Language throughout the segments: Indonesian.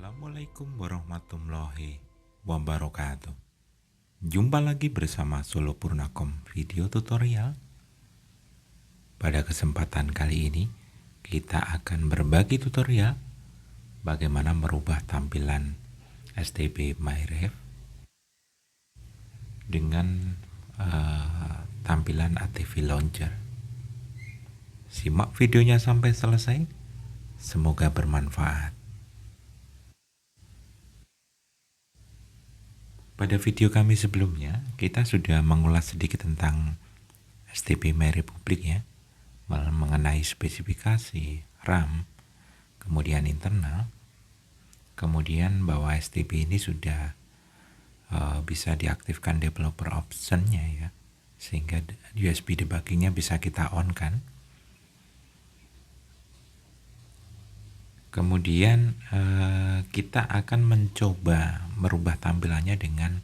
Assalamualaikum warahmatullahi wabarakatuh. Jumpa lagi bersama Solo Purnakom Video Tutorial. Pada kesempatan kali ini kita akan berbagi tutorial bagaimana merubah tampilan STB MyRef dengan tampilan ATV Launcher. Simak videonya sampai selesai. Semoga bermanfaat. Pada video kami sebelumnya, kita sudah mengulas sedikit tentang STB MyRepublic ya, mengenai spesifikasi, RAM, kemudian internal, kemudian bahwa STB ini sudah bisa diaktifkan developer option-nya ya, sehingga USB debugging-nya bisa kita on kan. Kemudian kita akan mencoba merubah tampilannya dengan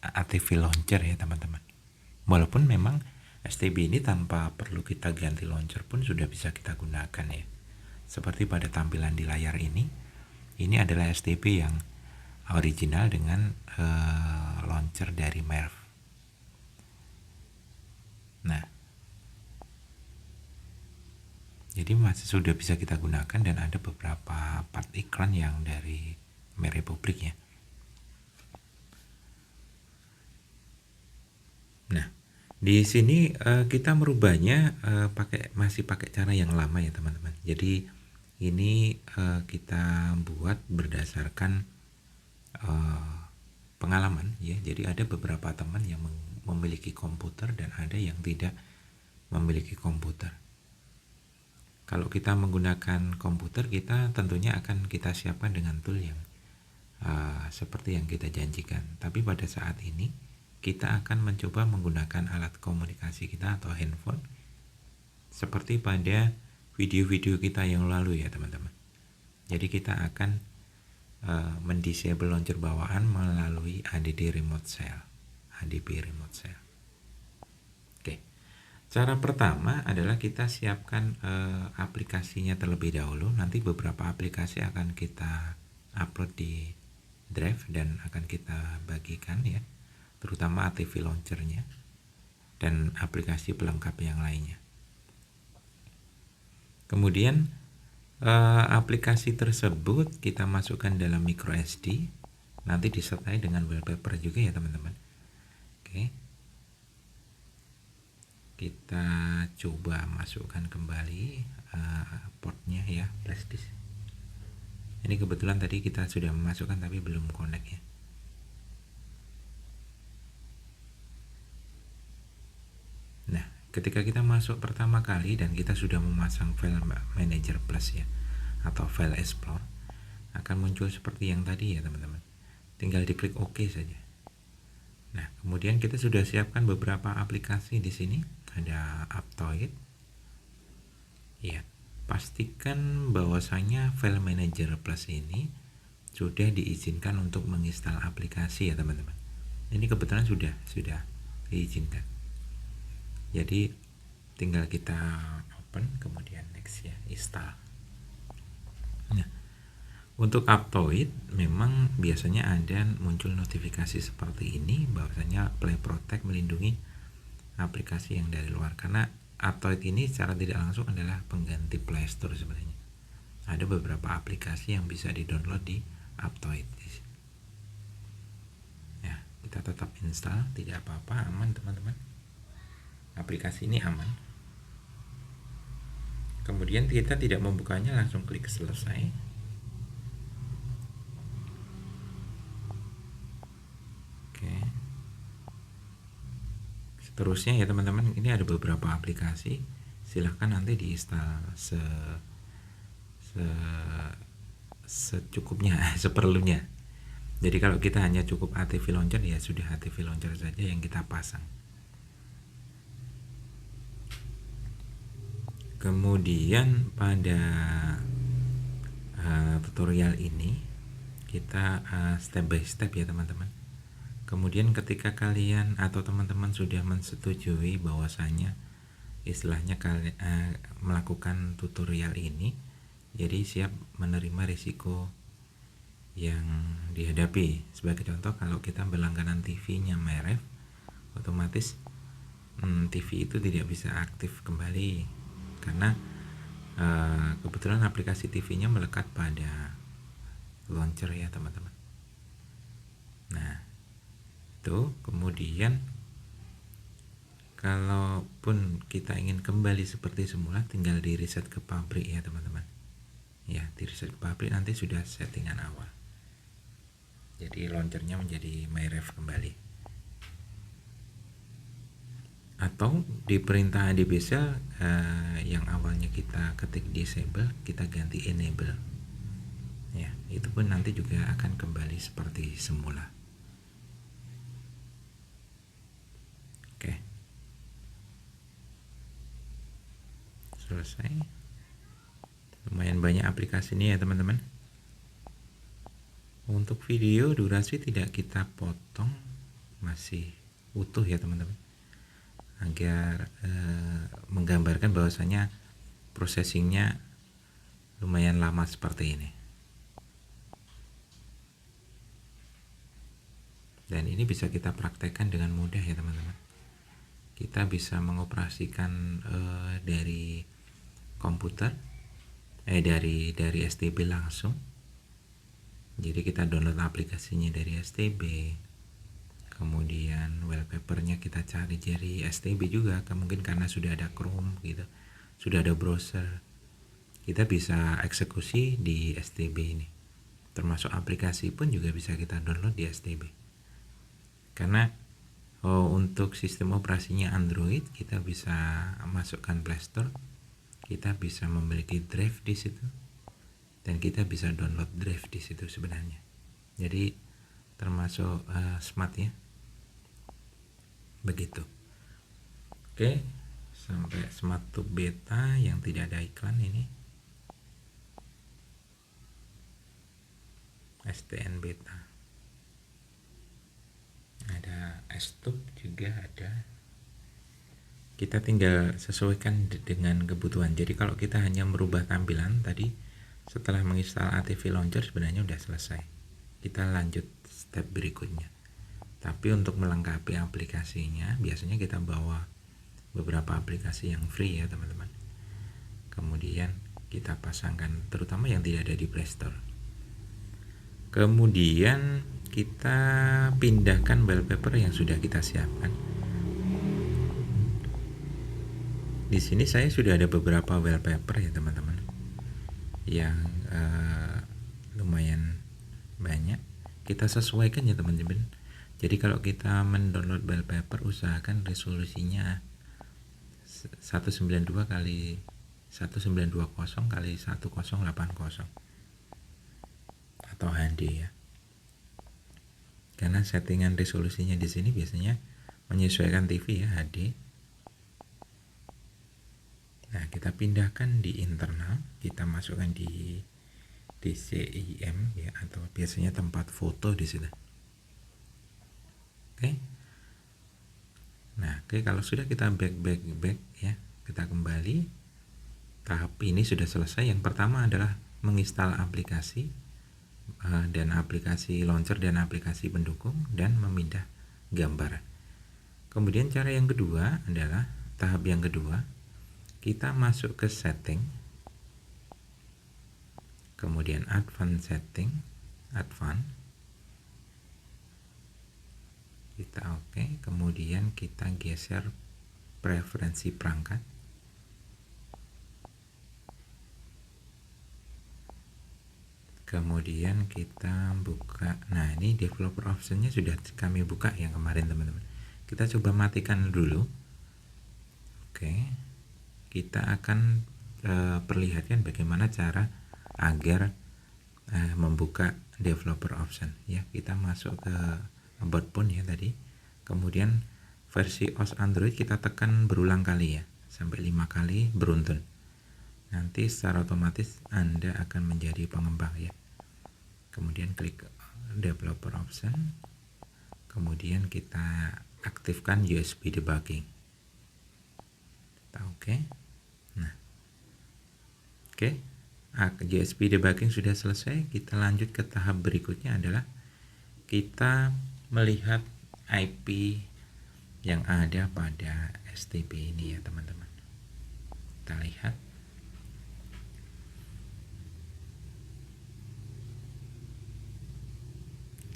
ATV Launcher ya teman-teman. Walaupun memang STB ini tanpa perlu kita ganti launcher pun sudah bisa kita gunakan ya. Seperti pada tampilan di layar ini adalah STB yang original dengan launcher dari MyRef. Nah, jadi masih sudah bisa kita gunakan dan ada beberapa part iklan yang dari MyRepublic ya. Nah, di sini kita merubahnya masih pakai cara yang lama ya teman-teman. Jadi ini kita buat berdasarkan pengalaman ya. Jadi ada beberapa teman yang memiliki komputer dan ada yang tidak memiliki komputer. Kalau kita menggunakan komputer, kita tentunya akan kita siapkan dengan tool yang seperti yang kita janjikan. Tapi pada saat ini kita akan mencoba menggunakan alat komunikasi kita atau handphone seperti pada video-video kita yang lalu ya teman-teman. Jadi kita akan mendisable launcher bawaan melalui ADB Remote Shell. Oke. Cara pertama adalah kita siapkan aplikasinya terlebih dahulu. Nanti beberapa aplikasi akan kita upload di drive dan akan kita bagikan ya, terutama ATV Launcher-nya dan aplikasi pelengkap yang lainnya. Kemudian aplikasi tersebut kita masukkan dalam micro SD, nanti disertai dengan wallpaper juga ya teman-teman. Oke. Kita coba masukkan kembali portnya ya, flash disk. Ini kebetulan tadi kita sudah memasukkan tapi belum connect ya. Nah, ketika kita masuk pertama kali dan kita sudah memasang file manager plus ya, atau file explore, akan muncul seperti yang tadi ya teman-teman. Tinggal diklik OK saja. Nah, kemudian kita sudah siapkan beberapa aplikasi di sini. Ada Aptoide. Ya, pastikan bahwasanya file manager plus ini sudah diizinkan untuk menginstal aplikasi ya teman-teman. Ini kebetulan sudah diizinkan. Jadi tinggal kita open kemudian next ya, install. Nah, untuk Aptoide memang biasanya ada muncul notifikasi seperti ini bahwasanya Play Protect melindungi aplikasi yang dari luar, karena Aptoide ini secara tidak langsung adalah pengganti Play Store sebenarnya. Ada beberapa aplikasi yang bisa di-download di Aptoide. Ya, kita tetap install, tidak apa-apa, aman teman-teman. Aplikasi ini aman. Kemudian kita tidak membukanya, langsung klik selesai. Oke. Seterusnya ya teman-teman, ini ada beberapa aplikasi, silahkan nanti diinstal secukupnya, seperlunya. Jadi kalau kita hanya cukup ATV Launcher ya sudah ATV Launcher saja yang kita pasang. Kemudian pada tutorial ini kita step by step ya teman-teman. Kemudian ketika kalian atau teman-teman sudah mensetujui bahwasanya istilahnya kalian melakukan tutorial ini, Jadi siap menerima risiko yang dihadapi. Sebagai contoh, kalau kita berlangganan TV-nya merek, otomatis TV itu tidak bisa aktif kembali karena kebetulan aplikasi TV-nya melekat pada launcher ya teman-teman. Nah itu kemudian kalaupun kita ingin kembali seperti semula, tinggal di reset ke pabrik ya teman-teman. Ya, di reset ke pabrik nanti sudah settingan awal. Jadi launchernya menjadi MyRef kembali. Atau di perintah ADBSel yang awalnya kita ketik disable, kita ganti enable. Ya, itu pun nanti juga akan kembali seperti semula. Oke. Selesai. Lumayan banyak aplikasi ini ya teman-teman. Untuk video durasi tidak kita potong, masih utuh ya teman-teman, agar menggambarkan bahwasanya processingnya lumayan lama seperti ini. Dan ini bisa kita praktekkan dengan mudah ya teman-teman. Kita bisa mengoperasikan dari komputer, dari STB langsung. Jadi kita download aplikasinya dari STB, kemudian wallpapernya kita cari dari STB juga, mungkin karena sudah ada Chrome gitu, sudah ada browser, kita bisa eksekusi di STB ini. Termasuk aplikasi pun juga bisa kita download di STB. Karena untuk sistem operasinya Android, kita bisa masukkan Play Store, kita bisa memiliki drive di situ, dan kita bisa download drive di situ sebenarnya. Jadi termasuk smart ya. Begitu. Oke, sampai Smart Tube Beta yang tidak ada iklan ini. STN Beta. Ada S-Tube juga ada. Kita tinggal sesuaikan dengan kebutuhan. Jadi kalau kita hanya merubah tampilan tadi, setelah menginstal ATV Launcher sebenarnya udah selesai. Kita lanjut step berikutnya. Tapi untuk melengkapi aplikasinya, biasanya kita bawa beberapa aplikasi yang free ya teman-teman. Kemudian kita pasangkan, terutama yang tidak ada di Play Store. Kemudian kita pindahkan wallpaper yang sudah kita siapkan. Di sini saya sudah ada beberapa wallpaper ya teman-teman, yang lumayan banyak. Kita sesuaikan ya teman-teman. Jadi kalau kita mendownload wallpaper, usahakan resolusinya 192 kali 1920 kali 1080 atau HD ya. Karena settingan resolusinya di sini biasanya menyesuaikan TV ya, HD. Nah, kita pindahkan di internal, kita masukkan di DCIM ya, atau biasanya tempat foto di situ. Oke. Nah, kalau sudah kita back ya, kita kembali. Tahap ini sudah selesai. Yang pertama adalah menginstal aplikasi dan aplikasi launcher dan aplikasi pendukung, dan memindah gambar. Kemudian cara yang kedua adalah tahap yang kedua, kita masuk ke setting, kemudian advance setting, kita oke, kemudian kita geser preferensi perangkat, kemudian kita buka. Nah, ini developer optionnya sudah kami buka yang kemarin teman-teman. Kita coba matikan dulu. Oke, kita akan perlihatkan bagaimana cara agar membuka developer option ya. Kita masuk ke about phone ya tadi, kemudian versi OS Android kita tekan berulang kali ya, sampai 5 kali beruntun. Nanti secara otomatis Anda akan menjadi pengembang ya. Kemudian klik developer option, kemudian kita aktifkan USB debugging. Oke. Nah, oke. JSP debugging sudah selesai, kita lanjut ke tahap berikutnya adalah kita melihat IP yang ada pada STB ini ya teman-teman. Kita lihat.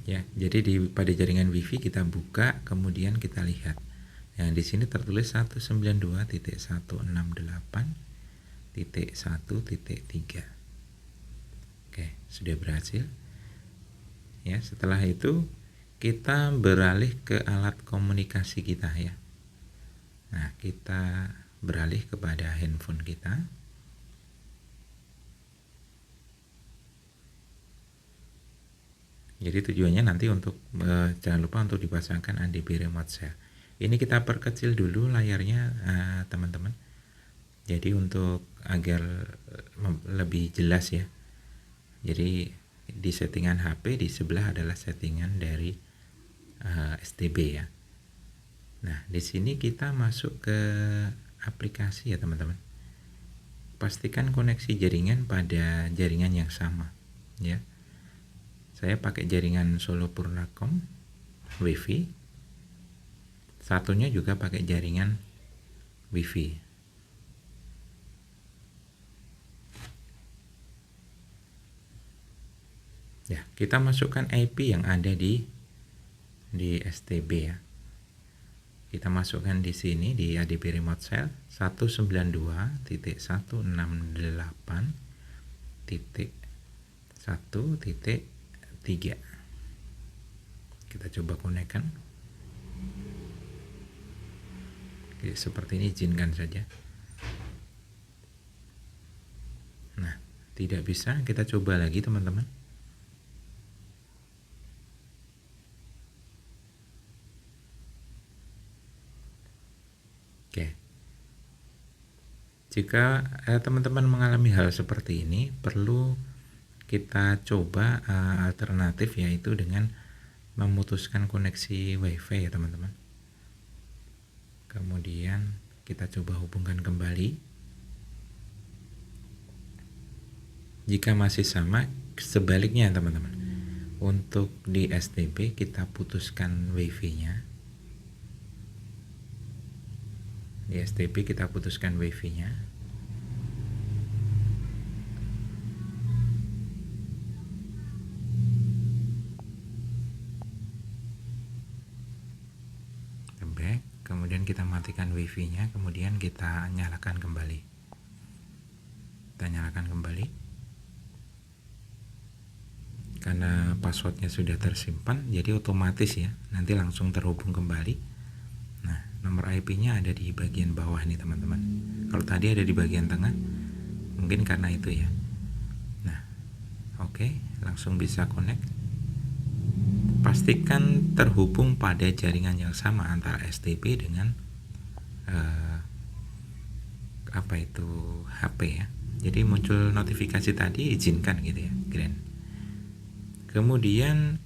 Ya, jadi pada jaringan WiFi kita buka, kemudian kita lihat. Yang di sini tertulis 192.168.1.3. Oke, sudah berhasil. Ya, setelah itu kita beralih ke alat komunikasi kita ya. Nah, kita beralih kepada handphone kita. Jadi tujuannya nanti untuk jangan lupa untuk dipasangkan ADB remote cell. Ini kita perkecil dulu layarnya teman-teman. Jadi untuk agar lebih jelas ya. Jadi di settingan HP di sebelah adalah settingan dari STB ya. Nah, di sini kita masuk ke aplikasi ya teman-teman. Pastikan koneksi jaringan pada jaringan yang sama ya. Saya pakai jaringan Solo Purnacom WiFi. Satunya juga pakai jaringan WiFi. Ya, kita masukkan IP yang ada di STB ya. Kita masukkan di sini di ADB remote cell 192.168.1.3. Kita coba konekkan. Oke, seperti ini, izinkan saja. Nah, tidak bisa, kita coba lagi teman-teman. Oke. Jika teman-teman mengalami hal seperti ini, perlu kita coba alternatif, yaitu dengan memutuskan koneksi WiFi ya teman-teman. Kemudian kita coba hubungkan kembali. Jika masih sama, sebaliknya teman-teman. Untuk di STB kita putuskan WiFi-nya. Di STB kita putuskan WiFi-nya. Kemudian kita matikan WiFi-nya, kemudian kita nyalakan kembali. Kita nyalakan kembali. Karena passwordnya sudah tersimpan, jadi otomatis ya, nanti langsung terhubung kembali. Nah, nomor IP-nya ada di bagian bawah nih teman-teman. Kalau tadi ada di bagian tengah, mungkin karena itu ya. Nah, oke, langsung bisa connect. Pastikan terhubung pada jaringan yang sama antara STB dengan HP ya. Jadi muncul notifikasi tadi, izinkan gitu ya, Grand. Kemudian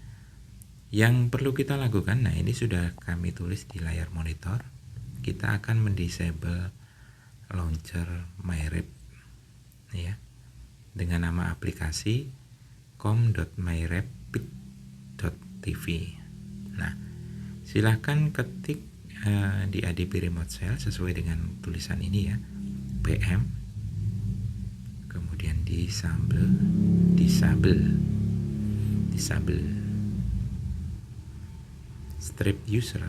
yang perlu kita lakukan, nah ini sudah kami tulis di layar monitor. Kita akan mendisable launcher MyRep ya, dengan nama aplikasi com.myrepit.tv. Nah, silahkan ketik di ADB remote cell sesuai dengan tulisan ini ya, PM, kemudian disable strip user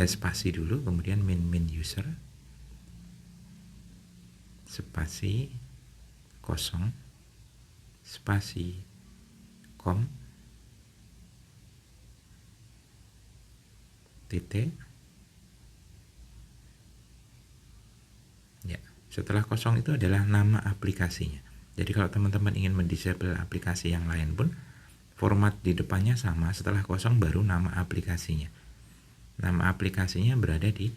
spasi dulu, kemudian main user spasi kosong spasi com titik ya. Setelah kosong itu adalah nama aplikasinya. Jadi kalau teman-teman ingin mendisable aplikasi yang lain pun, format di depannya sama, setelah kosong baru nama aplikasinya. Nama aplikasinya berada di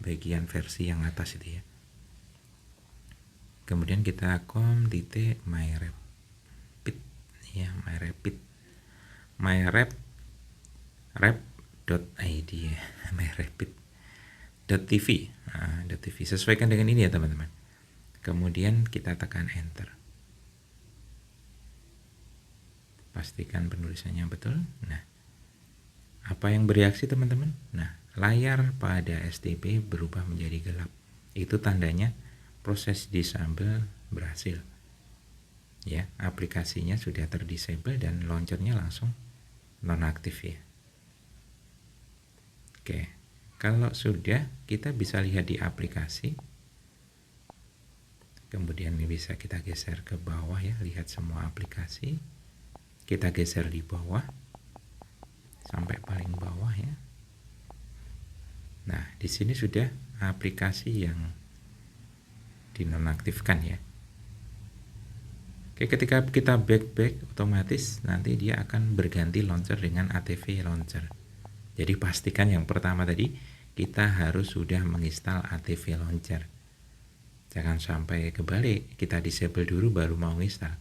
bagian versi yang atas itu ya. Kemudian kita com.myrepit ya, myrep.id ya, myrepit. .tv. Nah, .tv sesuaikan dengan ini ya teman-teman. Kemudian kita tekan enter. Pastikan penulisannya betul. Nah, apa yang bereaksi teman-teman? Nah, layar pada STP berubah menjadi gelap. Itu tandanya proses disable berhasil. Ya, aplikasinya sudah terdisable dan launchernya langsung nonaktif ya. Oke, kalau sudah, kita bisa lihat di aplikasi. Kemudian bisa kita geser ke bawah ya, lihat semua aplikasi. Kita geser di bawah sampai paling bawah ya. Nah, di sini sudah aplikasi yang dinonaktifkan ya. Oke, ketika kita back otomatis nanti dia akan berganti launcher dengan ATV launcher. Jadi pastikan yang pertama tadi kita harus sudah menginstal ATV launcher. Jangan sampai kebalik, kita disable dulu baru mau install.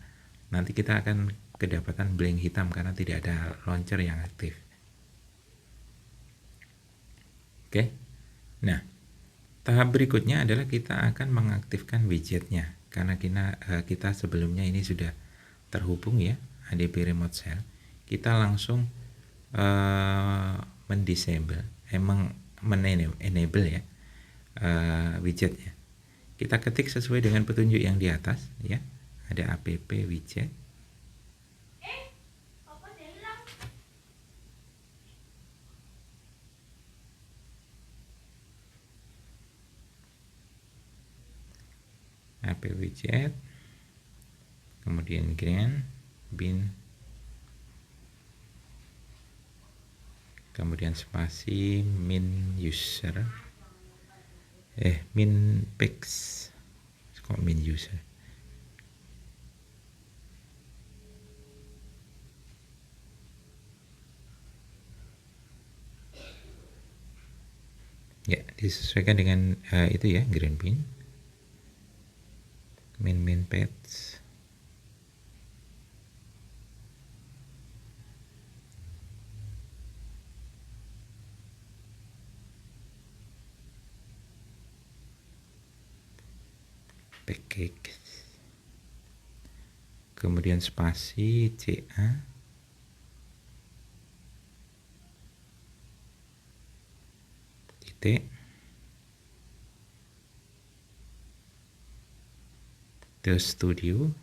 Nanti kita akan kedapatan blank hitam karena tidak ada launcher yang aktif. Oke. Nah, tahap berikutnya adalah kita akan mengaktifkan widgetnya. Karena kita sebelumnya ini sudah terhubung ya, ADB Remote Shell. Kita langsung mendisable, enable ya widgetnya. Kita ketik sesuai dengan petunjuk yang di atas ya. Ada app widget. App widget, kemudian green bin, kemudian spasi min user, min pix, kok min user, ya disesuaikan dengan itu ya, green bin, min page, package, kemudian spasi CA, titik, The Studio,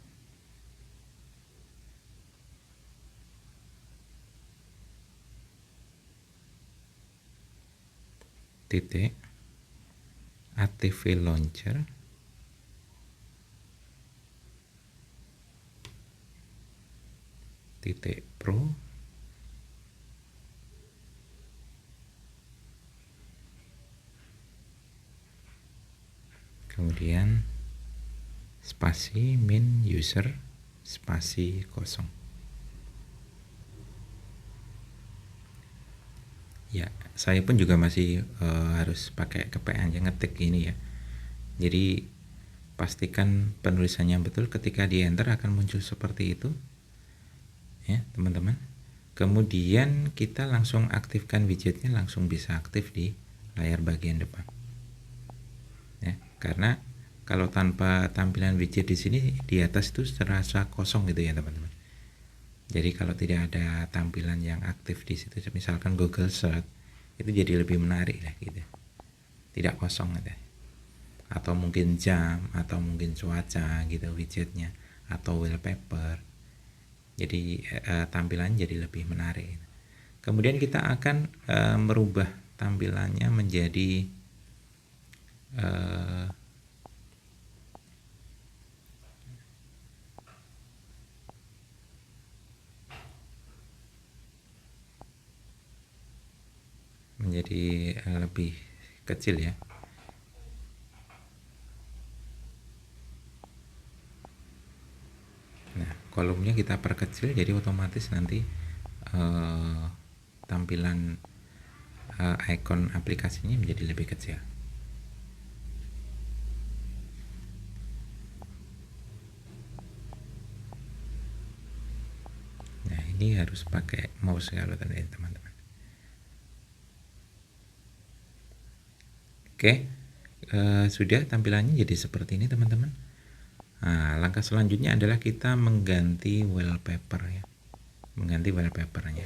titik, ATV Launcher, titik Pro, kemudian spasi min user spasi kosong. Ya, saya pun juga masih harus pakai kepean yang ngetik ini ya. Jadi pastikan penulisannya betul, ketika di enter akan muncul seperti itu. Ya, teman-teman. Kemudian kita langsung aktifkan widgetnya, langsung bisa aktif di layar bagian depan. Ya, karena kalau tanpa tampilan widget di sini di atas itu terasa kosong gitu ya teman-teman. Jadi kalau tidak ada tampilan yang aktif di situ, misalkan Google Search, itu jadi lebih menarik lah gitu. Tidak kosong gitu. Atau mungkin jam, atau mungkin cuaca gitu widgetnya, atau wallpaper. Jadi tampilan jadi lebih menarik. Kemudian kita akan merubah tampilannya menjadi lebih kecil ya. Nah, kolomnya kita perkecil, jadi otomatis nanti tampilan icon aplikasinya menjadi lebih kecil. Nah, ini harus pakai mouse kalau teman-teman. Oke, sudah tampilannya jadi seperti ini teman-teman. Nah, langkah selanjutnya adalah kita mengganti wallpaper ya, mengganti wallpapernya.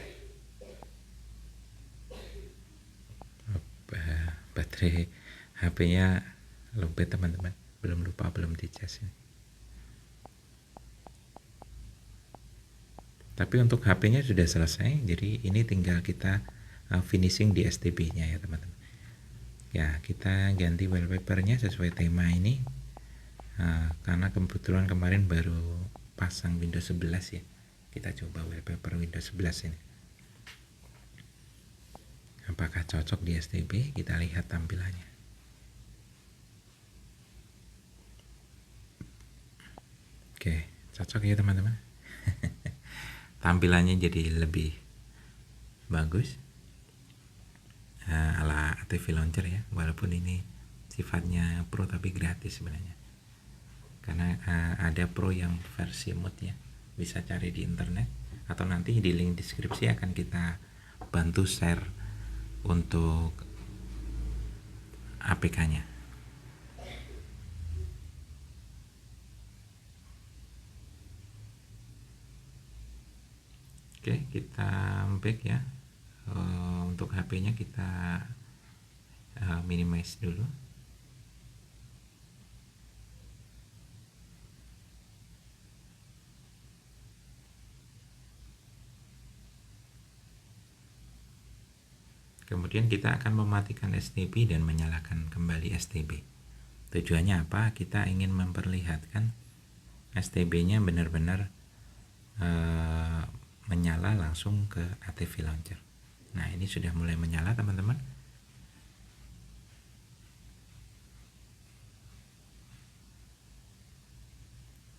Baterai HP-nya lowbat teman-teman, belum dicas ini. Tapi untuk HP-nya sudah selesai, jadi ini tinggal kita finishing di STB-nya ya teman-teman. Ya, kita ganti wallpapernya sesuai tema ini. Karena kebetulan kemarin baru pasang Windows 11 ya. Kita coba wallpaper Windows 11 ini. Apakah cocok di STB? Kita lihat tampilannya. Oke, cocok ya teman-teman. Tampilannya jadi lebih bagus ala ATV Launcher ya, walaupun ini sifatnya pro tapi gratis sebenarnya, karena ada pro yang versi mode ya, bisa cari di internet atau nanti di link deskripsi akan kita bantu share untuk APK-nya. Oke, kita back ya. Untuk HP-nya kita minimize dulu. Kemudian kita akan mematikan STB dan menyalakan kembali STB. Tujuannya apa? Kita ingin memperlihatkan STB-nya benar-benar menyala langsung ke ATV Launcher. Nah, ini sudah mulai menyala teman-teman.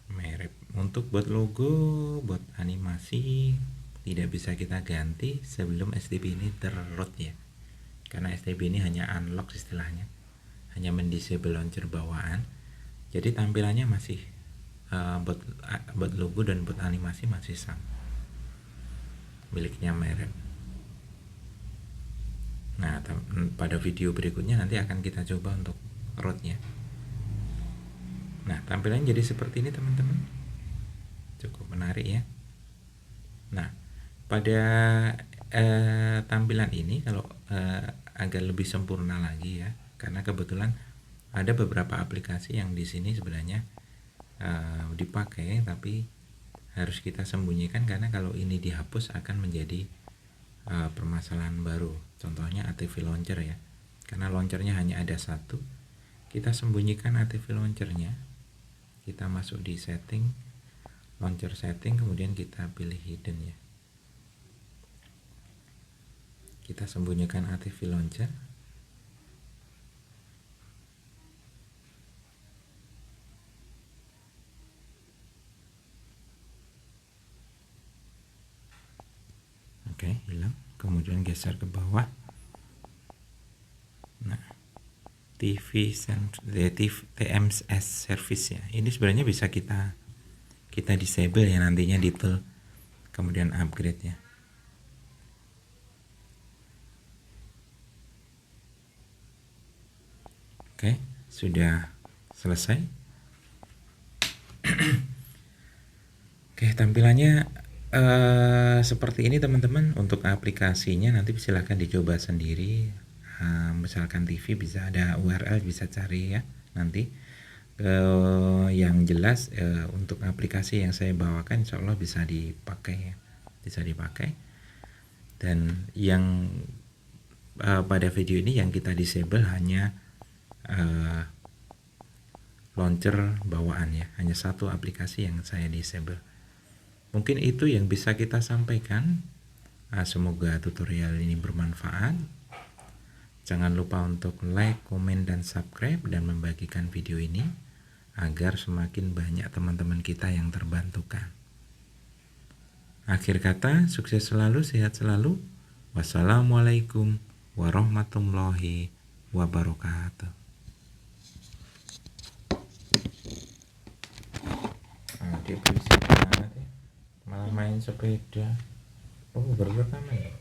Merek untuk buat logo, buat animasi tidak bisa kita ganti sebelum STB ini terroot ya, karena STB ini hanya unlock istilahnya, hanya mendisable launcher bawaan, jadi tampilannya masih buat logo dan buat animasi masih sama, miliknya merek. Nah, pada video berikutnya nanti akan kita coba untuk rootnya. Nah, tampilannya jadi seperti ini teman-teman, cukup menarik ya. Nah, pada tampilan ini kalau agar lebih sempurna lagi ya, karena kebetulan ada beberapa aplikasi yang di sini sebenarnya dipakai tapi harus kita sembunyikan, karena kalau ini dihapus akan menjadi permasalahan baru. Contohnya ATV Launcher ya, karena launchernya hanya ada satu. Kita sembunyikan ATV Launchernya, kita masuk di setting, launcher setting, kemudian kita pilih hidden ya. Kita sembunyikan ATV Launcher. Oke, hilang. Kemudian geser ke bawah. Nah, TMS service ya. Ini sebenarnya bisa kita disable ya nantinya di tool, kemudian upgrade ya. Oke, sudah selesai. Oke, tampilannya seperti ini teman-teman. Untuk aplikasinya nanti silahkan dicoba sendiri. Misalkan TV bisa ada URL, bisa cari ya nanti. Yang jelas untuk aplikasi yang saya bawakan insya Allah bisa dipakai ya, bisa dipakai. Dan yang pada video ini yang kita disable hanya launcher bawaan ya, hanya satu aplikasi yang saya disable. Mungkin itu yang bisa kita sampaikan. Semoga tutorial ini bermanfaat. Jangan lupa untuk like, komen, dan subscribe, dan membagikan video ini agar semakin banyak teman-teman kita yang terbantukan. Akhir kata, sukses selalu, sehat selalu. Wassalamualaikum warahmatullahi wabarakatuh. Dia berisik banget ya, malah main sepeda. Oh, berrekam ya.